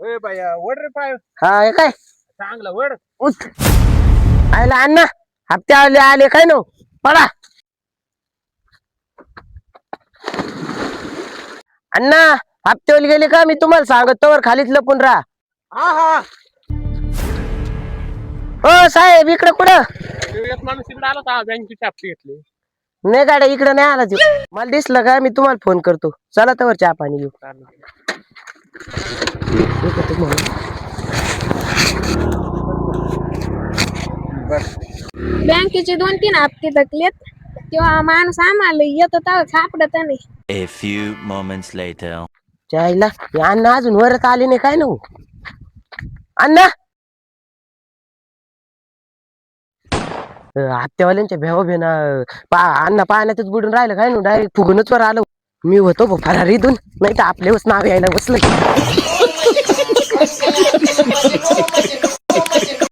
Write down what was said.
वड रे पाय हा हे काय चांगला वड. उठ आयला अण्णा हप्ते आले आले काय नो पळा अण्णा हप्त्यावर गेले का मी तुम्हाला सांगत तोवर खालीच लपून राहा. हा हा हो साहेब इकडे कुठं एक माणूस तिकडे आला होता बँकेची हप्ते घेतले. नाही गाड्या इकडे नाही आला तू मला दिसलं का मी तुम्हाला फोन करतो चला तवर चहा पाणी घेऊ. बँकेचे 2-3 हप्ते थकलेत तेव्हा माणूस आम्हाला येतो तेव्हा सापडत नाही. A few moments later. चायला अण्णा अजून वरच आले नाही काय ना अण्णा हप्त्यावाल्यांच्या भेव भेना अण्णा पाण्यातच बुडून राहिलं काय ना डायरेक्ट फुगूनच वर आलो मी होतो फरार इथून नाही तर आपल्यावरच नाव यायला बसलं.